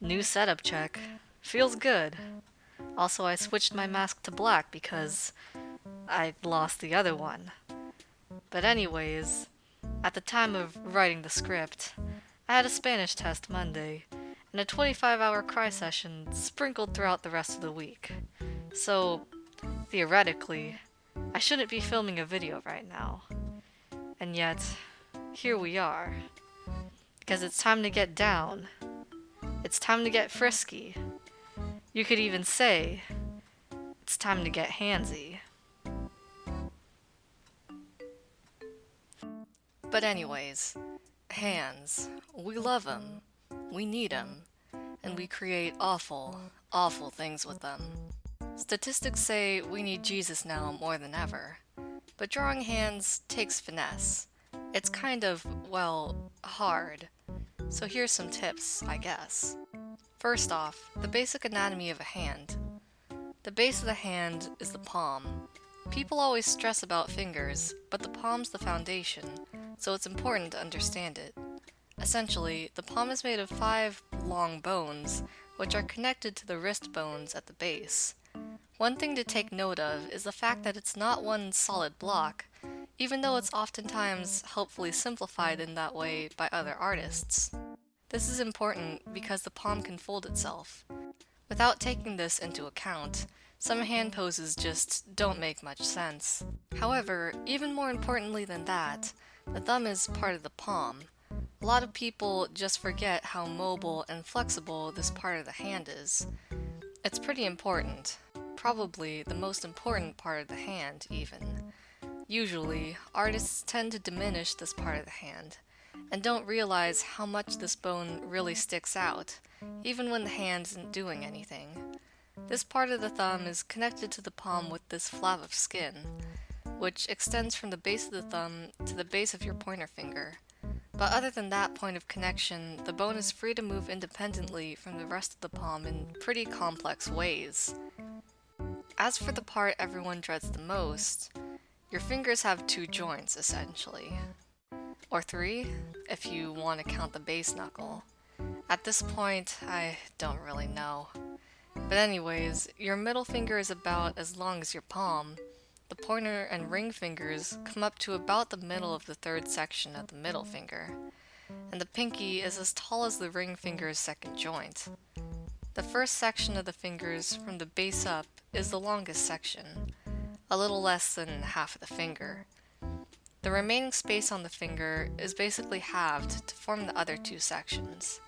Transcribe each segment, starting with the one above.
New setup check. Feels good. Also, I switched my mask to black because I lost the other one. But anyways, at the time of writing the script, I had a Spanish test Monday, and a 25-hour cry session sprinkled throughout the rest of the week. So, theoretically, I shouldn't be filming a video right now. And yet, here we are. Because it's time to get down. It's time to get frisky. You could even say, it's time to get handsy. But anyways, hands. We love 'em. We need 'em. And we create awful, awful things with them. Statistics say we need Jesus now more than ever. But drawing hands takes finesse. It's kind of, well, hard. So here's some tips, I guess. First off, the basic anatomy of a hand. The base of the hand is the palm. People always stress about fingers, but the palm's the foundation, so it's important to understand it. Essentially, the palm is made of 5 long bones, which are connected to the wrist bones at the base. One thing to take note of is the fact that it's not one solid block, even though it's oftentimes helpfully simplified in that way by other artists. This is important because the palm can fold itself. Without taking this into account, some hand poses just don't make much sense. However, even more importantly than that, the thumb is part of the palm. A lot of people just forget how mobile and flexible this part of the hand is. It's pretty important. Probably the most important part of the hand, even. Usually, artists tend to diminish this part of the hand, and don't realize how much this bone really sticks out, even when the hand isn't doing anything. This part of the thumb is connected to the palm with this flap of skin, which extends from the base of the thumb to the base of your pointer finger. But other than that point of connection, the bone is free to move independently from the rest of the palm in pretty complex ways. As for the part everyone dreads the most, your fingers have 2 joints, essentially. Or 3, if you want to count the base knuckle. At this point, I don't really know. But anyways, your middle finger is about as long as your palm. The pointer and ring fingers come up to about the middle of the 3rd section of the middle finger. And the pinky is as tall as the ring finger's 2nd joint. The first section of the fingers from the base up is the longest section, a little less than half of the finger. The remaining space on the finger is basically halved to form the other 2 sections.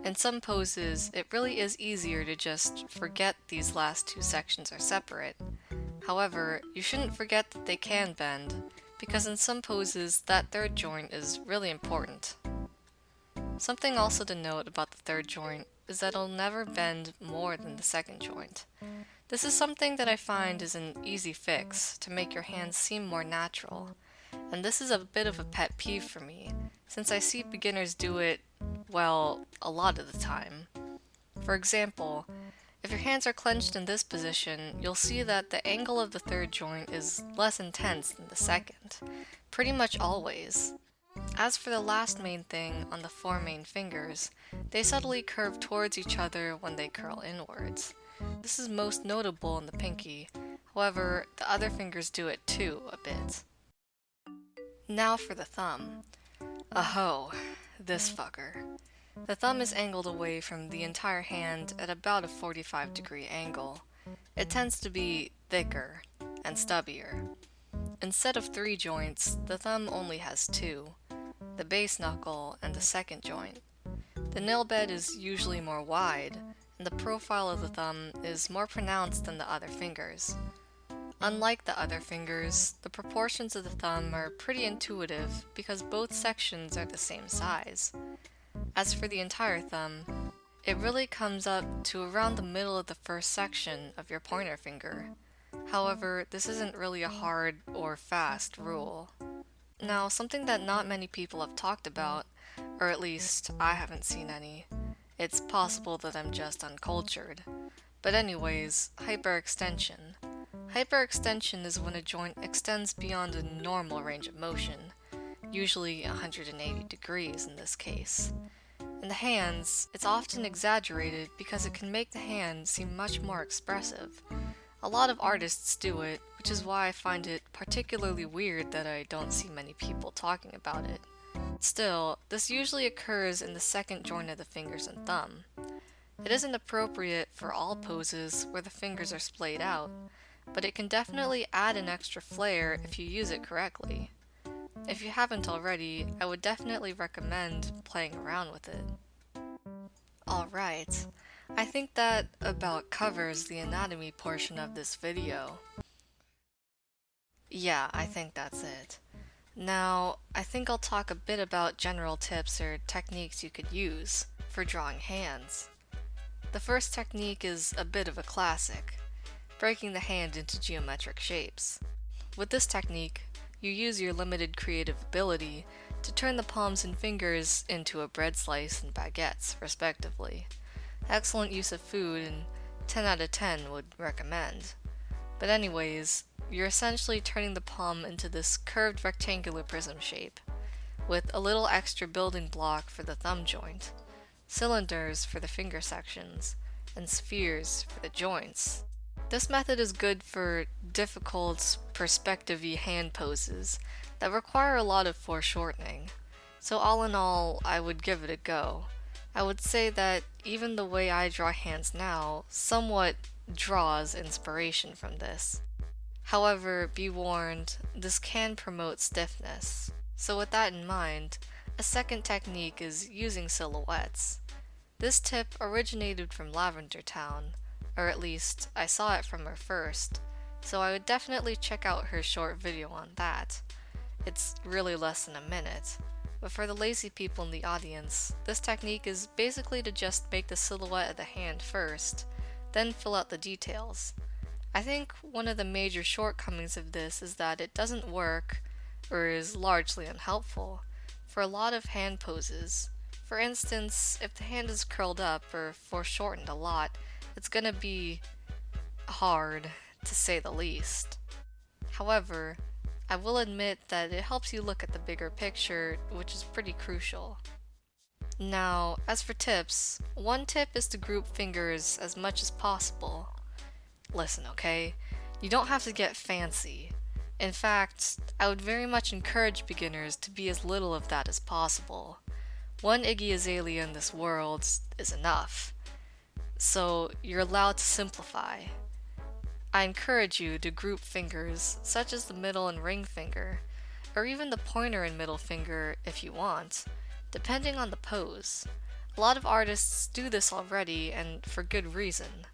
In some poses, it really is easier to just forget these last 2 sections are separate. However, you shouldn't forget that they can bend, because in some poses that 3rd joint is really important. Something also to note about the 3rd joint is that it'll never bend more than the 2nd joint. This is something that I find is an easy fix to make your hands seem more natural. And this is a bit of a pet peeve for me, since I see beginners do it, well, a lot of the time. For example, if your hands are clenched in this position, you'll see that the angle of the 3rd joint is less intense than the 2nd, pretty much always. As for the last main thing on the 4 main fingers, they subtly curve towards each other when they curl inwards. This is most notable in the pinky, however, the other fingers do it too, a bit. Now for the thumb. Aho, this fucker. The thumb is angled away from the entire hand at about a 45-degree angle. It tends to be thicker and stubbier. Instead of 3 joints, the thumb only has 2, the base knuckle and the 2nd joint. The nail bed is usually more wide, and the profile of the thumb is more pronounced than the other fingers. Unlike the other fingers, the proportions of the thumb are pretty intuitive because both sections are the same size. As for the entire thumb, it really comes up to around the middle of the first section of your pointer finger. However, this isn't really a hard or fast rule. Now, something that not many people have talked about, or at least I haven't seen any. It's possible that I'm just uncultured. But anyways, hyperextension. Hyperextension is when a joint extends beyond a normal range of motion, usually 180 degrees in this case. In the hands, it's often exaggerated because it can make the hand seem much more expressive. A lot of artists do it, which is why I find it particularly weird that I don't see many people talking about it. Still, this usually occurs in the second joint of the fingers and thumb. It isn't appropriate for all poses where the fingers are splayed out, but it can definitely add an extra flair if you use it correctly. If you haven't already, I would definitely recommend playing around with it. Alright, I think that about covers the anatomy portion of this video. Yeah, I think that's it. Now, I think I'll talk a bit about general tips or techniques you could use for drawing hands. The first technique is a bit of a classic, breaking the hand into geometric shapes. With this technique, you use your limited creative ability to turn the palms and fingers into a bread slice and baguettes, respectively. Excellent use of food and 10 out of 10 would recommend. But anyways, you're essentially turning the palm into this curved rectangular prism shape, with a little extra building block for the thumb joint, cylinders for the finger sections, and spheres for the joints. This method is good for difficult perspective-y hand poses that require a lot of foreshortening. So all in all, I would give it a go. I would say that even the way I draw hands now somewhat draws inspiration from this. However, be warned, this can promote stiffness. So with that in mind, a second technique is using silhouettes. This tip originated from Lavender Town, or at least I saw it from her first, so I would definitely check out her short video on that. It's really less than a minute, but for the lazy people in the audience, this technique is basically to just make the silhouette of the hand first, then fill out the details. I think one of the major shortcomings of this is that it doesn't work, or is largely unhelpful, for a lot of hand poses. For instance, if the hand is curled up or foreshortened a lot, it's gonna be hard, to say the least. However, I will admit that it helps you look at the bigger picture, which is pretty crucial. Now, as for tips, one tip is to group fingers as much as possible. Listen, okay? You don't have to get fancy. In fact, I would very much encourage beginners to be as little of that as possible. One Iggy Azalea in this world is enough. So you're allowed to simplify. I encourage you to group fingers, such as the middle and ring finger, or even the pointer and middle finger if you want, depending on the pose. A lot of artists do this already, and for good reason.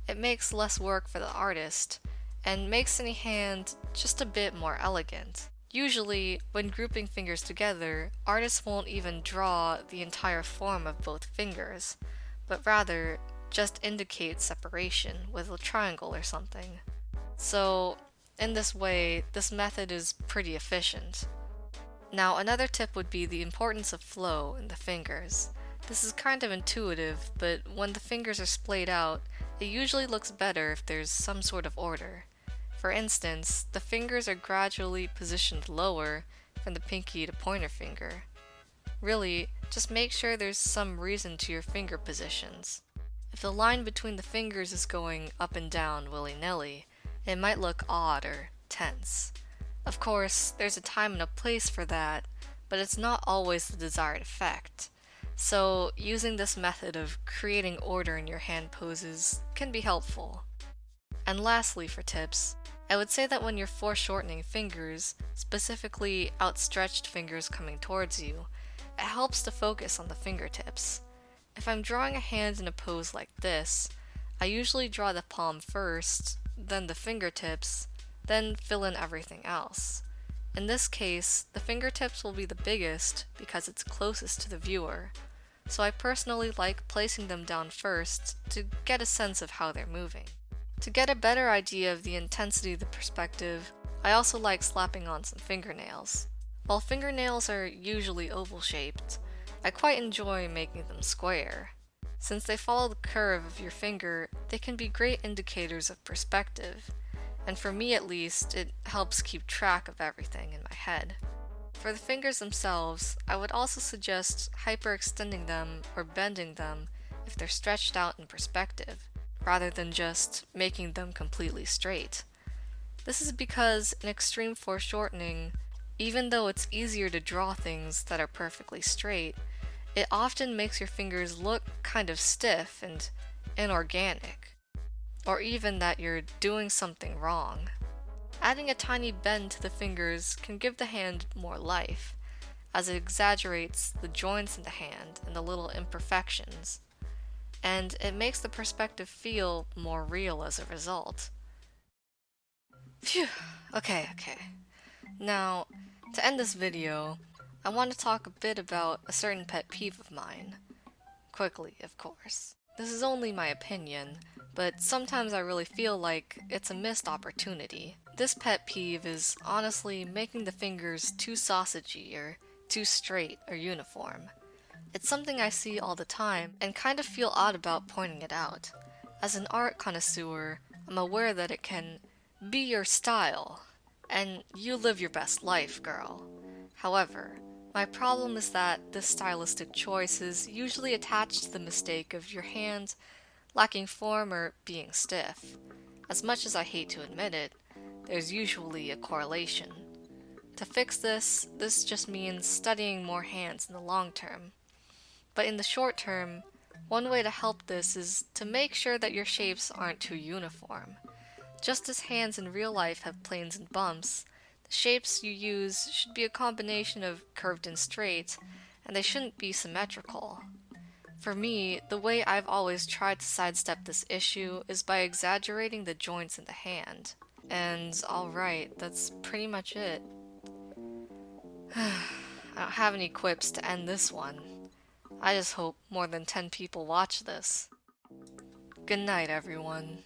It makes less work for the artist, and makes any hand just a bit more elegant. Usually, when grouping fingers together, artists won't even draw the entire form of both fingers, but rather just indicate separation with a triangle or something. So, in this way, this method is pretty efficient. Now, another tip would be the importance of flow in the fingers. This is kind of intuitive, but when the fingers are splayed out, it usually looks better if there's some sort of order. For instance, the fingers are gradually positioned lower from the pinky to pointer finger. Really, just make sure there's some reason to your finger positions. If the line between the fingers is going up and down willy-nilly, it might look odd or tense. Of course, there's a time and a place for that, but it's not always the desired effect. So, using this method of creating order in your hand poses can be helpful. And lastly, for tips, I would say that when you're foreshortening fingers, specifically outstretched fingers coming towards you, it helps to focus on the fingertips. If I'm drawing a hand in a pose like this, I usually draw the palm first, then the fingertips, then fill in everything else. In this case, the fingertips will be the biggest because it's closest to the viewer, so I personally like placing them down first to get a sense of how they're moving. To get a better idea of the intensity of the perspective, I also like slapping on some fingernails. While fingernails are usually oval-shaped, I quite enjoy making them square. Since they follow the curve of your finger, they can be great indicators of perspective, and for me at least, it helps keep track of everything in my head. For the fingers themselves, I would also suggest hyperextending them or bending them if they're stretched out in perspective, rather than just making them completely straight. This is because in extreme foreshortening, even though it's easier to draw things that are perfectly straight, it often makes your fingers look kind of stiff and inorganic, or even that you're doing something wrong. Adding a tiny bend to the fingers can give the hand more life, as it exaggerates the joints in the hand and the little imperfections, and it makes the perspective feel more real as a result. Phew, okay. Now, to end this video, I want to talk a bit about a certain pet peeve of mine. Quickly, of course. This is only my opinion, but sometimes I really feel like it's a missed opportunity. This pet peeve is honestly making the fingers too sausagey or too straight or uniform. It's something I see all the time and kind of feel odd about pointing it out. As an art connoisseur, I'm aware that it can be your style, and you live your best life, girl. However, my problem is that this stylistic choice is usually attached to the mistake of your hand lacking form or being stiff. As much as I hate to admit it, there's usually a correlation. To fix this just means studying more hands in the long term. But in the short term, one way to help this is to make sure that your shapes aren't too uniform. Just as hands in real life have planes and bumps, the shapes you use should be a combination of curved and straight, and they shouldn't be symmetrical. For me, the way I've always tried to sidestep this issue is by exaggerating the joints in the hand. And alright, that's pretty much it. I don't have any quips to end this one. I just hope more than 10 people watch this. Good night, everyone.